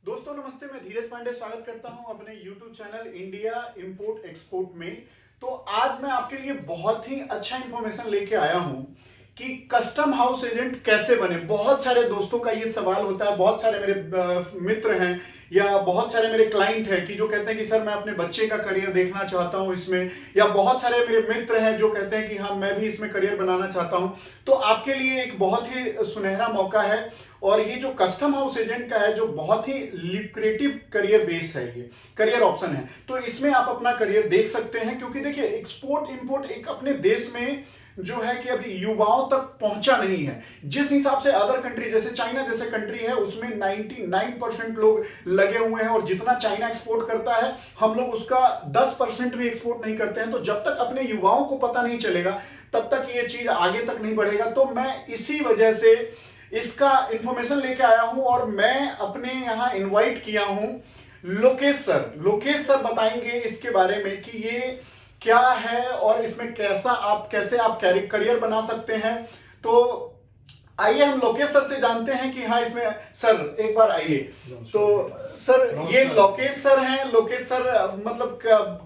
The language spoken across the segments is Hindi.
दोस्तों नमस्ते, मैं धीरज पांडे स्वागत करता हूं अपने YouTube channel India import export में। तो आज मैं आपके लिए बहुत ही अच्छा इंफॉर्मेशन लेके आया हूं कि कस्टम हाउस एजेंट कैसे बने। बहुत सारे दोस्तों का ये सवाल होता है, बहुत सारे मेरे मित्र हैं या बहुत सारे मेरे क्लाइंट हैं कि जो कहते हैं कि सर मैं अपने बच्चे का करियर देखना चाहता हूं इसमें, या बहुत सारे मेरे मित्र हैं जो कहते हैं कि हाँ मैं भी इसमें करियर बनाना चाहता हूं। तो आपके लिए एक बहुत ही सुनहरा मौका है। और ये जो कस्टम हाउस एजेंट का है जो बहुत ही लिक्रेटिव करियर बेस है, ये करियर ऑप्शन है, तो इसमें आप अपना करियर देख सकते हैं। क्योंकि देखिए एक्सपोर्ट इंपोर्ट एक अपने देश में जो है कि अभी युवाओं तक पहुंचा नहीं है। जिस हिसाब से अदर कंट्री जैसे चाइना जैसे कंट्री है उसमें 99% लोग लगे हुए हैं, और जितना चाइना एक्सपोर्ट करता है हम लोग उसका 10% भी एक्सपोर्ट नहीं करते हैं। तो जब तक अपने युवाओं को पता नहीं चलेगा तब तक ये चीज आगे तक नहीं बढ़ेगा। तो मैं इसी वजह से इसका इंफॉर्मेशन लेके आया हूं और मैं अपने यहां इनवाइट किया हूं लोकेश सर। लोकेश सर बताएंगे इसके बारे में कि ये क्या है और इसमें कैसे आप करियर बना सकते हैं। तो आइए हम लोकेश सर से जानते हैं कि हाँ इसमें सर एक बार आइए। तो सर ये लोकेश सर हैं। लोकेश सर मतलब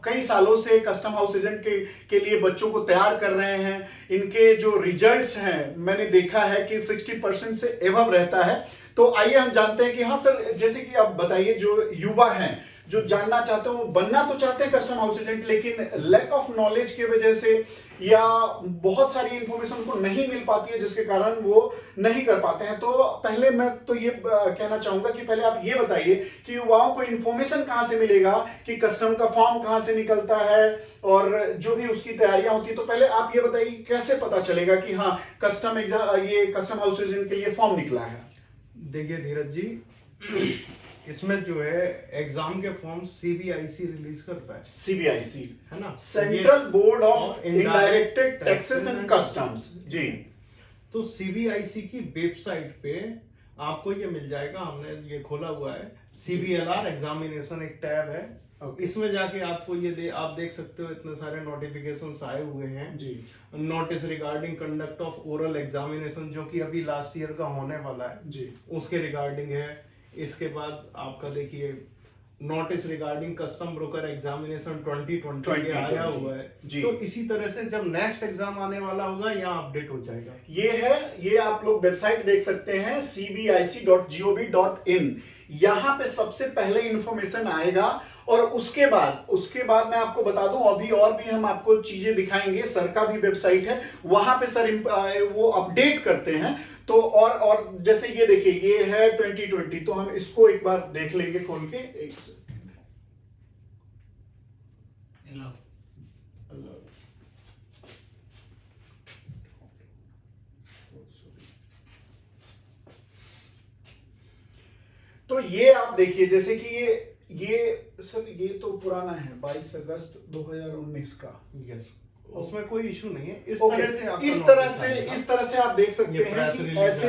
कई सालों से कस्टम हाउस एजेंट के लिए बच्चों को तैयार कर रहे हैं। इनके जो रिजल्ट्स हैं मैंने देखा है कि 60% से एवब रहता है। तो आइए हम जानते हैं कि हाँ सर, जैसे कि आप बताइए जो युवा हैं जो जानना चाहते हो, बनना तो चाहते हैं कस्टम हाउस एजेंट, लेकिन लैक ऑफ नॉलेज की वजह से या बहुत सारी इंफॉर्मेशन को नहीं मिल पाती है जिसके कारण वो नहीं कर पाते हैं। तो पहले मैं तो ये कहना चाहूंगा कि पहले आप ये बताइए कि युवाओं को इंफॉर्मेशन कहां से मिलेगा, कि कस्टम का फॉर्म कहां से निकलता है और जो भी उसकी तैयारियां होती है। तो पहले आप ये बताइए कैसे पता चलेगा कि हाँ ये कस्टम हाउस एजेंट के लिए फॉर्म निकला है। देखिए धीरज जी, इसमें जो है एग्जाम के फॉर्म सीबीआईसी रिलीज करता है। सीबीआईसी है ना, central board of indirect taxes and customs जी। तो सीबीआईसी की वेबसाइट पे आपको ये मिल जाएगा, हमने ये खोला हुआ है सीबीएलआर एग्जामिनेशन एक टैब है। इसमें जाके आपको आप देख सकते हो इतने सारे नोटिफिकेशंस आए हुए हैं जी। Notice regarding conduct of oral examination जो कि अभी लास्ट ईयर का होने वाला है जी, उसके रिगार्डिंग है। इसके बाद आपका देखिए notice regarding custom broker examination 2020 आया हुआ है जी। तो इसी तरह से जब नेक्स्ट एग्जाम आने वाला होगा यहाँ अपडेट हो जाएगा। ये आप लोग वेबसाइट देख सकते हैं cbic.gov.in। यहाँ पे सबसे पहले इंफॉर्मेशन आएगा और उसके बाद मैं आपको बता दूं अभी और भी हम आपको चीजें दिखाएंगे। सर का भी वेबसाइट है, वहां पे सर वो अपडेट करते हैं। तो और जैसे ये देखिए ये है 2020, तो हम इसको एक बार देख लेंगे खोल के। एक सेकंड। तो ये आप देखिए जैसे कि ये सर ये तो पुराना है 22 अगस्त 2019 का। यस, उसमें कोई इशू नहीं है। इस तरह से आप देख सकते हैं कि ऐसे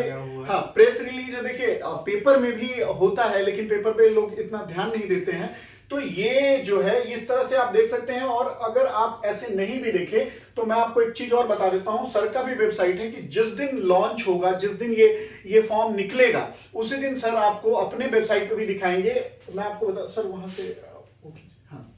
हाँ प्रेस रिलीज है। देखिए पेपर में भी होता है लेकिन पेपर पे लोग इतना ध्यान नहीं देते हैं। तो ये जो है इस तरह से आप देख सकते हैं। और अगर आप ऐसे नहीं भी देखें तो मैं आपको एक चीज और बता देता हूं, सर का भी वेबसाइट है कि जिस दिन लॉन्च होगा, जिस दिन ये फॉर्म निकलेगा उसी दिन सर आपको अपने वेबसाइट पे भी दिखाएंगे। मैं आपको बता सर वहां से हाँ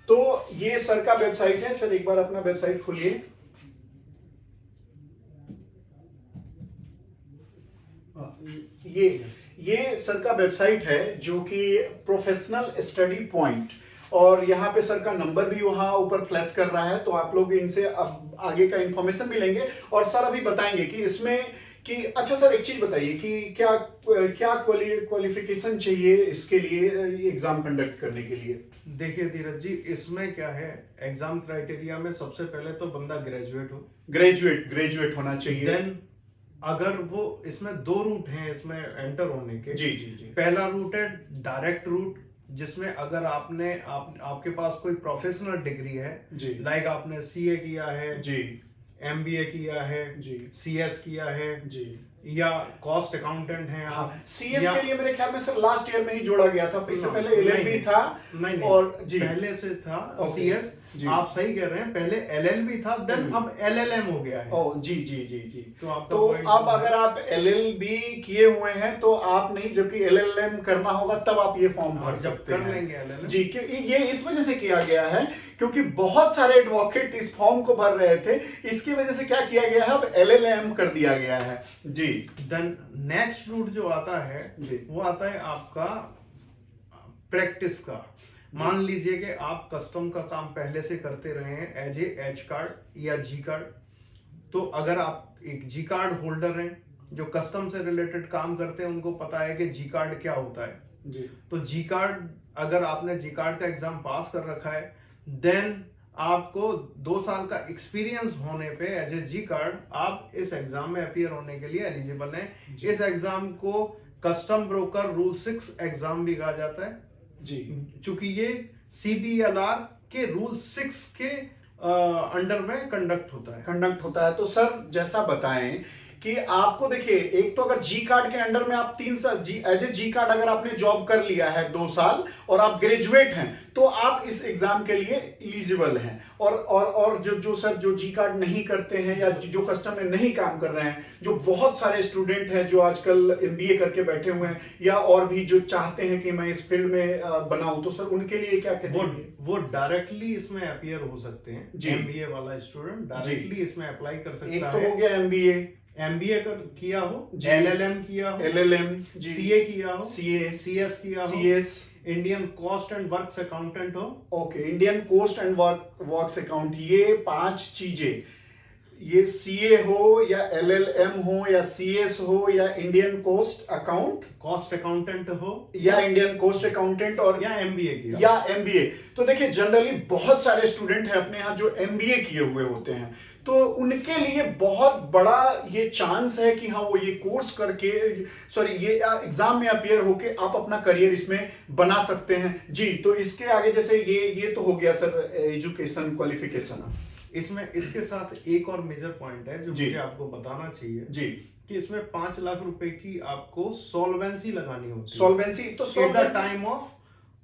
तो ये सर का वेबसाइट है। सर एक बार अपना वेबसाइट खोलिए। ये सर का वेबसाइट है जो कि प्रोफेशनल स्टडी पॉइंट, और यहाँ पे सर का नंबर भी वहां ऊपर फ्लैश कर रहा है। तो आप लोग इनसे अब आगे का इंफॉर्मेशन भी लेंगे और सर अभी बताएंगे कि इसमें कि अच्छा सर एक चीज बताइए कि क्या क्वालिफिकेशन चाहिए इसके लिए एग्जाम कंडक्ट करने के लिए। देखिए धीरज जी, इसमें क्या है एग्जाम क्राइटेरिया में सबसे पहले तो बंदा ग्रेजुएट होना चाहिए। देन अगर वो इसमें 2 रूट हैं इसमें एंटर होने के। जी जी जी। पहला रूट है डायरेक्ट रूट, जिसमें अगर आपके पास कोई प्रोफेशनल डिग्री है जी, लाइक आपने सीए किया है जी, एमबीए किया है जी, सीएस किया है जी, या कॉस्ट अकाउंटेंट हैं हाँ, आप, सीएस या के लिए मेरे ख्याल में सर लास्ट ईयर में ही जोड़ा गया था, इससे No, पहले एलएलबी नहीं, था। नहीं और जी पहले से था Okay, सीएस, जी। आप सही कह रहे हैं, पहले एलएलबी था, देन अब एलएलएम हो गया है। ओ जी जी जी जी। तो आपका तो point अब जो है- अगर आप एलएलबी किए हुए हैं तो आप नहीं, जबकि एलएलएम करना होगा तब आप ये फॉर्म भर हाँ, जब सकते कर हैं लेंगे LLM। जी। कि ये इस वजह से किया गया है क्योंकि बहुत सारे एडवोकेट इस फॉर्म को भर रहे थे, इसकी वजह से क्या किया गया है, अब एलएलएम कर दिया गया है जी। देन नेक्स्ट रूट जो आता है जी। वो आता है आपका प्रैक्टिस का। मान लीजिए कि आप कस्टम का काम पहले से करते रहे हैं एज एच कार्ड या जी कार्ड, तो अगर आप एक जी कार्ड होल्डर हैं जो कस्टम से रिलेटेड काम करते हैं, उनको पता है कि जी कार्ड क्या होता है। जी तो जी कार्ड, अगर आपने जी कार्ड का एग्जाम पास कर रखा है, देन आपको 2 साल का एक्सपीरियंस होने पे एज ए जी कार्ड आप इस एग्जाम में अपीयर होने के लिए एलिजिबल हैं। इस एग्जाम को कस्टम ब्रोकर रूल 6 एग्जाम भी कहा जाता है जी चूंकि ये CBLR के रूल 6 के अंडर में कंडक्ट होता है। कंडक्ट होता है। तो सर जैसा बताएं कि आपको देखिए, एक तो अगर जी कार्ड के अंडर में आप 3 साल जी एज ए जी कार्ड अगर आपने जॉब कर लिया है 2 साल और आप ग्रेजुएट हैं तो आप इस एग्जाम के लिए एलिजिबल हैं। और जो सर जो जी कार्ड नहीं करते हैं या जो कस्टम में नहीं काम कर रहे हैं, जो बहुत सारे स्टूडेंट हैं जो आजकल MBA करके बैठे हुए हैं या और भी जो चाहते हैं कि मैं इस फील्ड में बनाऊं, तो सर उनके लिए क्या करेंगे? वो डायरेक्टली इसमें अपीयर हो सकते हैं। जी। MBA वाला स्टूडेंट डायरेक्टली इसमें अप्लाई कर एक सकता तो है। हो गया MBA किया हो, जी। LLM किया हो, LLM जी, CA किया हो, CA CS किया हो, CS Indian cost and works accountant हो। Okay, Indian cost and works account, ये 5 चीजें, ये CA हो या LLM हो या CS हो या Indian cost account cost accountant हो या इंडियन कोस्ट अकाउंटेंट और या MBA किया या MBA। तो देखिए जनरली बहुत सारे स्टूडेंट हैं अपने यहाँ जो MBA किए हुए होते हैं, तो उनके लिए बहुत बड़ा ये चांस है कि हाँ वो ये कोर्स करके, सॉरी ये एग्जाम में अपीयर होके आप अपना करियर इसमें बना सकते हैं जी। तो इसके आगे जैसे ये तो हो गया सर एजुकेशन क्वालिफिकेशन। इसमें इसके साथ एक और मेजर पॉइंट है जो जी। मुझे आपको बताना चाहिए जी, कि इसमें 5 लाख रुपए की आपको सॉल्वेंसी लगानी होती है सॉल्वेंसी तो at the time of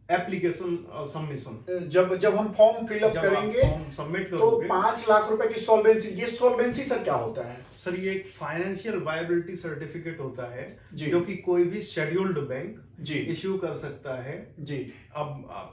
application submission. जब हम फॉर्म फिलअप जब आप करेंगे फॉर्म सबमिट तो करोगे 5 लाख रुपए की सॉल्वेंसी। ये सॉल्वेंसी सर क्या होता है? सर ये एक फाइनेंशियल वायबिलिटी सर्टिफिकेट होता है जी। जो कि कोई भी शेड्यूल्ड बैंक जी इश्यू कर सकता है। जी अब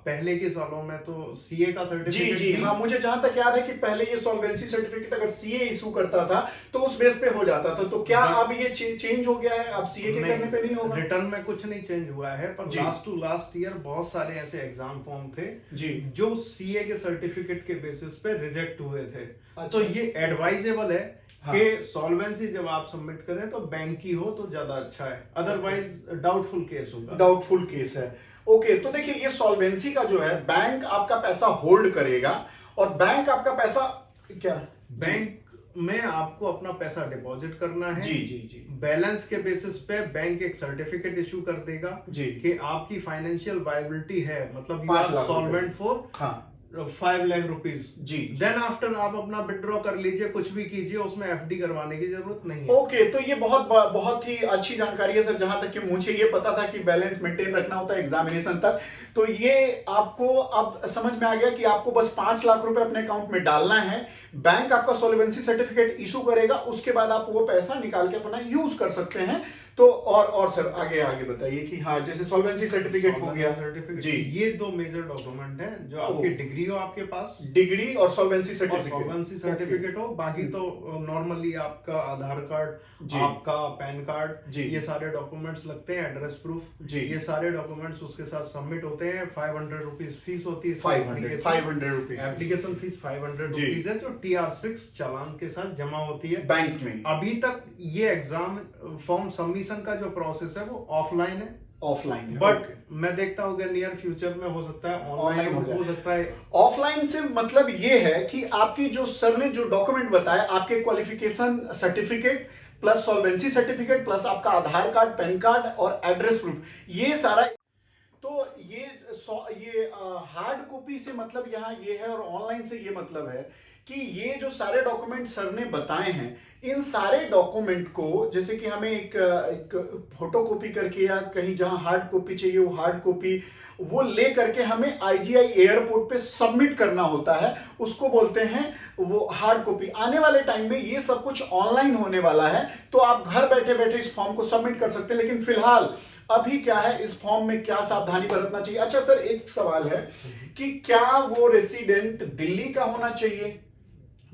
पहले के सालों में तो CA का जी सर्टिफिकेट जी हाँ, मुझे जहां तक याद है कि पहले ये सॉल्वेंसी सर्टिफिकेट अगर CA इशू करता था तो उस बेस पे हो जाता था। तो क्या अब ये चेंज हो गया है, अब CA के करने पे नहीं होगा? रिटर्न में कुछ नहीं चेंज हुआ है, पर जी। लास्ट टू लास्ट ईयर बहुत सारे ऐसे एग्जाम फॉर्म थे जी जो CA के सर्टिफिकेट के बेसिस पे रिजेक्ट हुए थे। अच्छा। तो ये एडवाइजेबल है हाँ। कि सॉल्वेंसी जब आप सबमिट करें तो बैंक की हो तो ज्यादा अच्छा है, अदरवाइज डाउटफुल केस होगा। डाउटफुल केस है। ओके, तो देखिए ये सॉल्वेंसी का जो है, बैंक आपका पैसा होल्ड करेगा और बैंक आपका पैसा क्या बैंक में आपको अपना पैसा डिपॉजिट करना है। जी जी जी बैलेंस के बेसिस पे बैंक एक सर्टिफिकेट इशू कर देगा जी कि आपकी फाइनेंशियल वायबिलिटी है, मतलब you 5 are lakh solvent for हाँ 5 लाख रुपीज। जी देन आफ्टर आप अपना विड्रॉ कर लीजिए, कुछ भी कीजिए, उसमें FD करवाने की जरूरत नहीं है। ओके, तो ये बहुत ही अच्छी जानकारी है सर। जहां तक कि मुझे ये पता था कि बैलेंस मेंटेन रखना होता है एग्जामिनेशन तक, तो ये आपको अब समझ में आ गया कि आपको बस 5 लाख रुपए अपने अकाउंट में डालना है, बैंक आपका सॉल्वेंसी सर्टिफिकेट इशू करेगा, उसके बाद आप वो पैसा निकाल के अपना यूज कर सकते हैं। तो और सर आगे बताइए कि हाँ जैसे सॉल्वेंसी सर्टिफिकेट हो गया सर्टिफिकेट जी, ये 2 मेजर डॉक्यूमेंट हैं जो आपकी डिग्री हो आपके पास, डिग्री और सॉल्वेंसी और सर्टिफिकेट। सॉल्वेंसी सर्टिफिकेट हो, बाकी तो नॉर्मली आपका आधार कार्ड, जी। आपका पैन कार्ड, जी। ये सारे डॉक्यूमेंट्स लगते हैं, एड्रेस प्रूफ, जी। ये सारे डॉक्यूमेंट्स उसके साथ सबमिट होते हैं। 500 रुपीज फीस होती है। 500 रुपीज एप्लीकेशन फीस 500 जी। रुपीज है जो TR6 चालान के साथ जमा होती है बैंक में। अभी तक ये एग्जाम फॉर्म सबमिशन का जो प्रोसेस है वो ऑफलाइन है, ऑफलाइन है, बट मैं देखता हूँ कि नियर फ्यूचर में हो सकता है ऑनलाइन हो सकता है। ऑफलाइन से मतलब ये है कि आपकी जो सर ने जो डॉक्यूमेंट बताया, आपके qualification certificate plus solvency certificate plus आपका आधार कार्ड, पैन कार्ड और एड्रेस प्रूफ, ये सारा, तो ये हार्ड कॉपी से मतलब यहाँ ये है और ऑनलाइन से ये मतलब है कि ये जो सारे डॉक्यूमेंट सर ने बताए हैं, इन सारे डॉक्यूमेंट को जैसे कि हमें एक फोटो कॉपी करके या कहीं जहां हार्ड कॉपी चाहिए वो हार्ड कॉपी वो ले करके हमें आईजीआई एयरपोर्ट पे सबमिट करना होता है, उसको बोलते हैं वो हार्ड कॉपी। आने वाले टाइम में ये सब कुछ ऑनलाइन होने वाला है, तो आप घर बैठे बैठे इस फॉर्म को सबमिट कर सकते हैं। लेकिन फिलहाल अभी क्या है, इस फॉर्म में क्या सावधानी बरतना चाहिए? अच्छा सर, एक सवाल है कि क्या वो रेसिडेंट दिल्ली का होना चाहिए?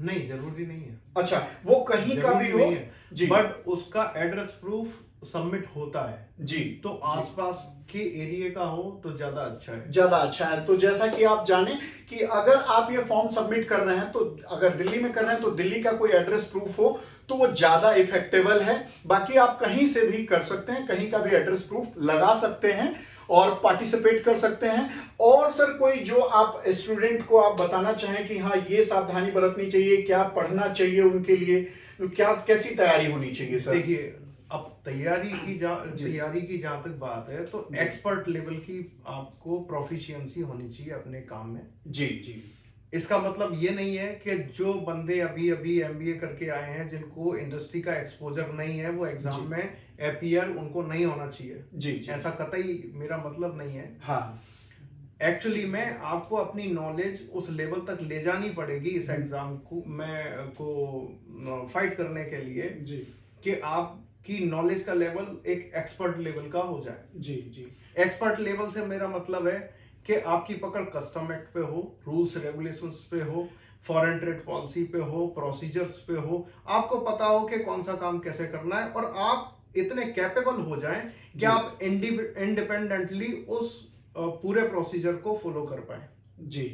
नहीं, जरूरी नहीं है। अच्छा, वो कहीं का भी हो जी, बट उसका एड्रेस प्रूफ सबमिट होता है जी, तो आसपास के एरिया का हो तो ज्यादा अच्छा है। ज्यादा अच्छा है। तो जैसा कि आप जाने कि अगर आप ये फॉर्म सबमिट कर रहे हैं, तो अगर दिल्ली में कर रहे हैं तो दिल्ली का कोई एड्रेस प्रूफ हो तो वो ज्यादा इफेक्टेबल है। बाकी आप कहीं से भी कर सकते हैं, कहीं का भी एड्रेस प्रूफ लगा सकते हैं और पार्टिसिपेट कर सकते हैं। और सर कोई जो आप स्टूडेंट को आप बताना चाहें कि हाँ ये सावधानी बरतनी चाहिए, क्या पढ़ना चाहिए उनके लिए, क्या कैसी तैयारी होनी चाहिए सर? देखिए, अब तैयारी की जहां तक बात है तो एक्सपर्ट लेवल की आपको प्रोफिशिएंसी होनी चाहिए अपने काम में। जी जी। इसका मतलब ये नहीं है कि जो बंदे अभी अभी एमबीए करके आए हैं जिनको इंडस्ट्री का एक्सपोजर नहीं है वो एग्जाम में अपीयर उनको नहीं होना चाहिए। जी जी। ऐसा कतई मेरा मतलब नहीं है। हाँ, एक्चुअली में आपको अपनी नॉलेज उस लेवल तक ले जानी पड़ेगी इस एग्जाम को फाइट करने के लिए जी कि आपकी नॉलेज का लेवल एक एक्सपर्ट लेवल का हो जाए। जी जी। एक्सपर्ट लेवल से मेरा मतलब है कि आपकी पकड़ कस्टम एक्ट पे हो, रूल्स रेगुलेशंस पे हो, फॉरेन ट्रेड पॉलिसी पे हो, प्रोसीजर्स पे हो, आपको पता हो कि कौन सा काम कैसे करना है और आप इतने कैपेबल हो जाएं कि आप इंडिपेंडेंटली उस पूरे प्रोसीजर को फॉलो कर पाए। जी,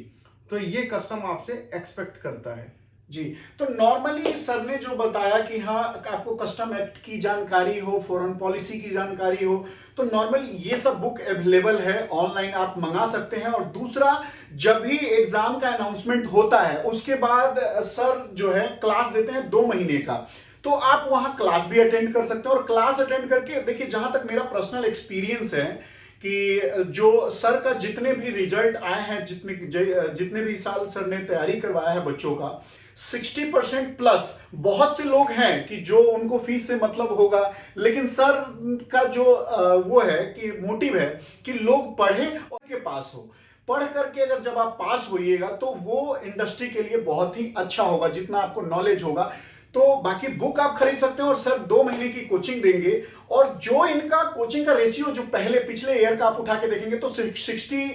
तो ये कस्टम आपसे एक्सपेक्ट करता है। जी। तो नॉर्मली सर ने जो बताया कि हाँ आपको कस्टम एक्ट की जानकारी हो, फॉरेन पॉलिसी की जानकारी हो, तो नॉर्मली ये सब बुक अवेलेबल है, ऑनलाइन आप मंगा सकते हैं। और दूसरा, जब भी एग्जाम का अनाउंसमेंट होता है उसके बाद सर जो है क्लास देते हैं 2 महीने का, तो आप वहां क्लास भी अटेंड कर सकते हैं। और क्लास अटेंड करके देखिए, जहां तक मेरा पर्सनल एक्सपीरियंस है कि जो सर का जितने भी रिजल्ट आए हैं, जितने भी साल सर ने तैयारी करवाया है बच्चों का, 60% प्लस। बहुत से लोग हैं कि जो उनको फीस से मतलब होगा, लेकिन सर का जो वो है कि मोटिव है कि लोग पढ़े और के पास हो। पढ़ करके अगर जब आप पास होइएगा तो वो इंडस्ट्री के लिए बहुत ही अच्छा होगा, जितना आपको नॉलेज होगा। तो बाकी बुक आप खरीद सकते हैं और सर 2 महीने की कोचिंग देंगे। और जो इनका कोचिंग का रेशियो जो पिछले ईयर का आप उठा के देखेंगे तो 60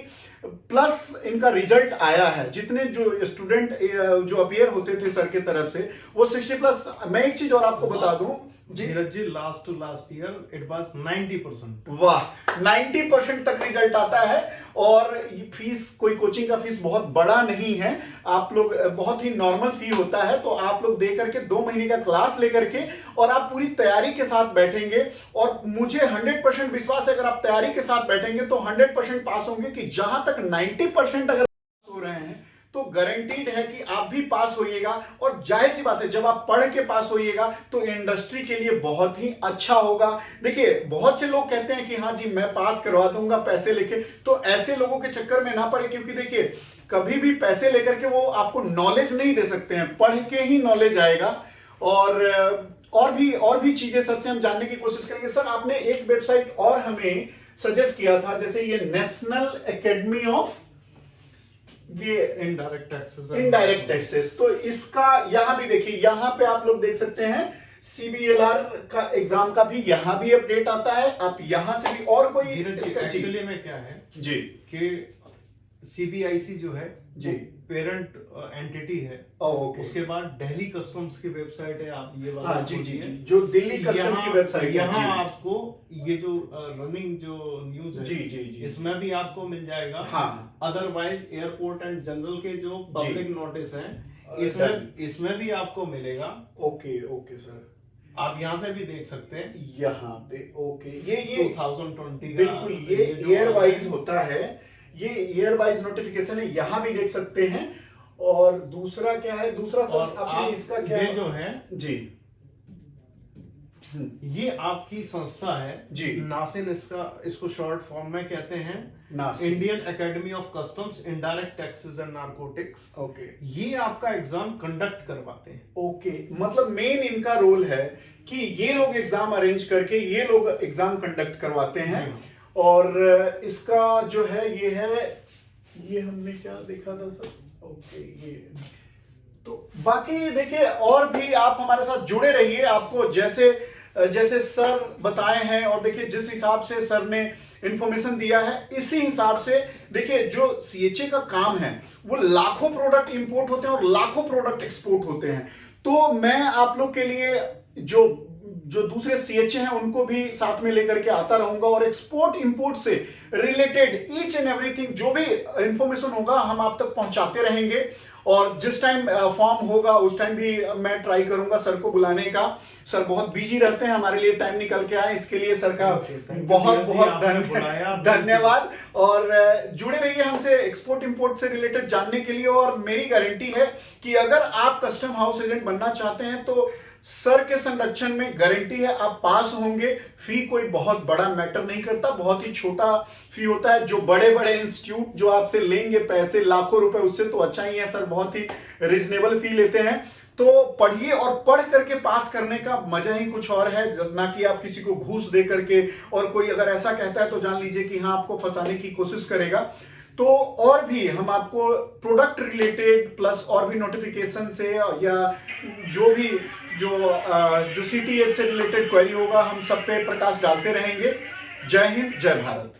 प्लस इनका रिजल्ट आया है। जितने जो स्टूडेंट जो अपीयर होते थे सर के तरफ से वो 60 प्लस। मैं एक चीज और आपको बता दूं जी, last to last year it was 90%। वाह, 90% तक रिजल्ट आता है। और ये फीस, कोई कोचिंग का फीस बहुत बड़ा नहीं है, आप लोग बहुत ही नॉर्मल फी होता है। तो आप लोग दे करके 2 महीने का क्लास लेकर के और आप पूरी तैयारी के साथ बैठेंगे। और मुझे 100% विश्वास है, अगर आप तैयारी के साथ बैठेंगे तो 100% पास होंगे। कि जहां तक 90% अगर हो रहे हैं तो गारंटीड है कि आप भी पास होइएगा। और जाहिर सी बात है, जब आप पढ़ के पास होइएगा तो इंडस्ट्री के लिए बहुत ही अच्छा होगा। देखिए, बहुत से लोग कहते हैं कि हाँ जी मैं पास करवा दूंगा पैसे लेके, तो ऐसे लोगों के चक्कर में ना पड़े। क्योंकि देखिए, कभी भी पैसे लेकर के वो आपको नॉलेज नहीं दे सकते हैं, पढ़ के ही नॉलेज आएगा। और भी चीजें सर से हम जानने की कोशिश करेंगे। सर, आपने एक वेबसाइट और हमें सजेस्ट किया था, जैसे ये नेशनल एकेडमी ऑफ ये इनडायरेक्ट टैक्सेस। तो इसका यहां भी देखिए, यहां पे आप लोग देख सकते हैं सीबीएलआर का एग्जाम का भी यहां भी अपडेट आता है। आप यहां से भी और कोई एक्चुअली में क्या है जी कि सीबीआईसी जो है जी पेरेंट एंटिटी है। ओके। उसके बाद दिल्ली कस्टम्स की वेबसाइट है, आप ये हाँ जी जी जी, जो दिल्ली कस्टम की वेबसाइट है, यहाँ आपको ये जो रनिंग जो न्यूज है जी जी जी, इसमें भी आपको मिल जाएगा। हाँ, अदरवाइज एयरपोर्ट एंड जनरल के जो पब्लिक नोटिस हैं इसमें भी आपको मिलेगा। ओके ओके सर, आप यहाँ से भी देख सकते हैं। यहाँ पे ओके, ये 2020 बिल्कुल ये ईयर वाइज होता है, ये ईयर वाइज नोटिफिकेशन है, यहाँ भी देख सकते हैं। और दूसरा क्या है, दूसरा सर आपने इसका क्या ये जो है जी, ये आपकी संस्था है जी, नासिन, इसको शॉर्ट फॉर्म में कहते हैं Nashik. Indian academy of customs indirect taxes and narcotics. Okay ये आपका एग्जाम कंडक्ट करवाते हैं। ओके, मतलब मेन इनका रोल है कि ये लोग एग्जाम अरेंज करके ये लोग एग्जाम कंडक्ट करवाते हैं। और इसका जो है ये हमने क्या देखा था सर? ओके, ये तो बाकी देखिए और भी आप हमारे साथ जुड़े रहिए। आपको जैसे जैसे सर बताए हैं और देखिए जिस हिसाब से सर ने इंफॉर्मेशन दिया है इसी हिसाब से देखिए जो सीएचए का काम है वो लाखों प्रोडक्ट इंपोर्ट होते हैं और लाखों प्रोडक्ट एक्सपोर्ट होते हैं। तो मैं आप लोग के लिए जो दूसरे सीएचए हैं उनको भी साथ में लेकर के आता रहूंगा और एक्सपोर्ट इंपोर्ट से रिलेटेड ईच एंड एवरीथिंग जो भी इंफॉर्मेशन होगा हम आप तक पहुंचाते रहेंगे। और जिस टाइम फॉर्म होगा उस टाइम भी मैं ट्राई करूंगा सर को बुलाने का। सर बहुत बिजी रहते हैं, हमारे लिए टाइम निकल के आए, इसके लिए सर का बहुत बहुत धन्यवाद। और जुड़े रहिए हमसे एक्सपोर्ट इंपोर्ट से रिलेटेड जानने के लिए। और मेरी गारंटी है कि अगर आप कस्टम हाउस एजेंट बनना चाहते हैं तो सर के संरक्षण में गारंटी है आप पास होंगे। फी कोई बहुत बड़ा मैटर नहीं करता, बहुत ही छोटा फी होता है। जो बड़े बड़े इंस्टीट्यूट जो आपसे लेंगे पैसे लाखों रुपए उससे तो अच्छा ही है सर, बहुत ही रिजनेबल फी लेते हैं। तो पढ़िए और पढ़ करके पास करने का मजा ही कुछ और है, ना कि आप किसी को घूस दे करके। और कोई अगर ऐसा कहता है तो जान लीजिए कि हाँ आपको फंसाने की कोशिश करेगा। तो और भी हम आपको प्रोडक्ट रिलेटेड प्लस और भी नोटिफिकेशन से या जो भी जो सीटीएच से रिलेटेड क्वेरी होगा हम सब पे प्रकाश डालते रहेंगे। जय हिंद, जय भारत।